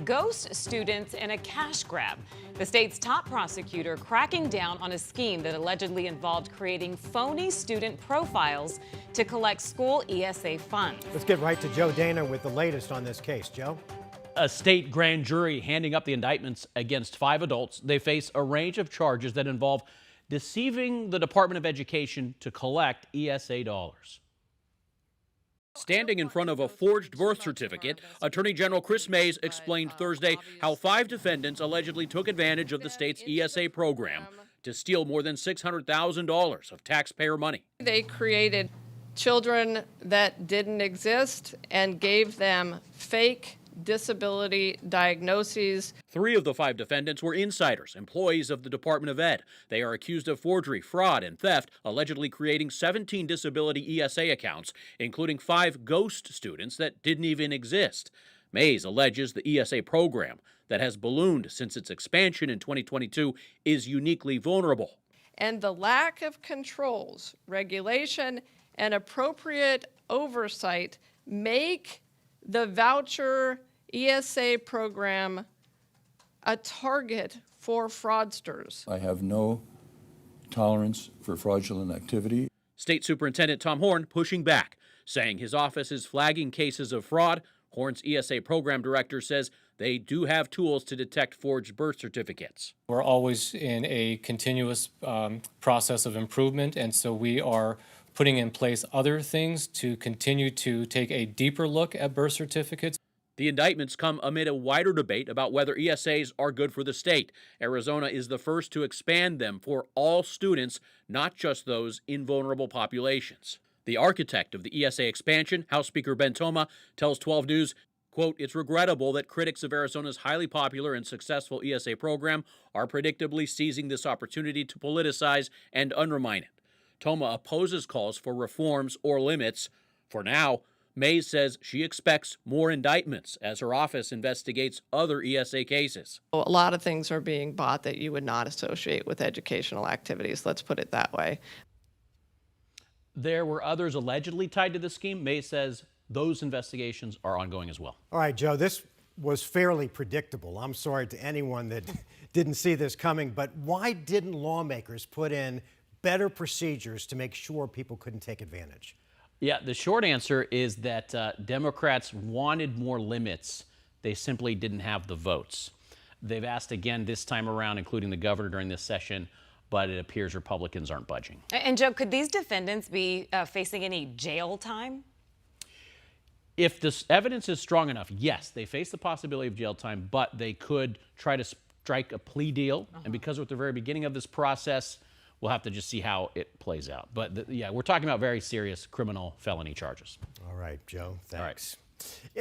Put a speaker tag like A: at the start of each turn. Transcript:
A: Ghost students in a cash grab. The state's top prosecutor cracking down on a scheme that allegedly involved creating phony student profiles to collect school ESA funds.
B: Let's get right to Joe Dana with the latest on this case. Joe?
C: A state grand jury handing up the indictments against 5 adults. They face a range of charges that involve deceiving the Department of Education to collect ESA dollars. Standing in front of a forged birth certificate, Attorney General Chris Mays explained Thursday how 5 defendants allegedly took advantage of the state's ESA program to steal more than $600,000 of taxpayer money.
D: They created children that didn't exist and gave them fake disability diagnoses.
C: 3 of the 5 defendants were insiders, employees of the Department of Ed. They are accused of forgery, fraud, and theft, allegedly creating 17 disability ESA accounts, including 5 ghost students that didn't even exist. Mays alleges the ESA program, that has ballooned since its expansion in 2022, is uniquely vulnerable.
D: And the lack of controls, regulation, and appropriate oversight make the voucher ESA program a target for fraudsters.
E: I have no tolerance for fraudulent activity.
C: State Superintendent Tom Horn pushing back, saying his office is flagging cases of fraud. Horn's ESA program director says they do have tools to detect forged birth certificates.
F: We're always in a continuous process of improvement, and so we are putting in place other things to continue to take a deeper look at birth certificates.
C: The indictments come amid a wider debate about whether ESAs are good for the state. Arizona is the first to expand them for all students, not just those in vulnerable populations. The architect of the ESA expansion, House Speaker Ben Toma, tells 12 News, quote, "It's regrettable that critics of Arizona's highly popular and successful ESA program are predictably seizing this opportunity to politicize and undermine it." Toma opposes calls for reforms or limits. For now, Mays says she expects more indictments as her office investigates other ESA cases.
D: A lot of things are being bought that you would not associate with educational activities, let's put it that way.
C: There were others allegedly tied to the scheme. Mays says those investigations are ongoing as well.
B: All right, Joe, this was fairly predictable. I'm sorry to anyone that didn't see this coming, but why didn't lawmakers put in better procedures to make sure people couldn't take advantage?
C: Yeah, the short answer is that Democrats wanted more limits. They simply didn't have the votes. They've asked again this time around, including the governor during this session, but it appears Republicans aren't budging.
A: And Joe, could these defendants be facing any jail time?
C: If this evidence is strong enough, yes, they face the possibility of jail time, but they could try to strike a plea deal. And because we're at the very beginning of this process, we'll have to just see how it plays out. But yeah, we're talking about very serious criminal felony charges.
B: All right, Joe, thanks.
C: All right.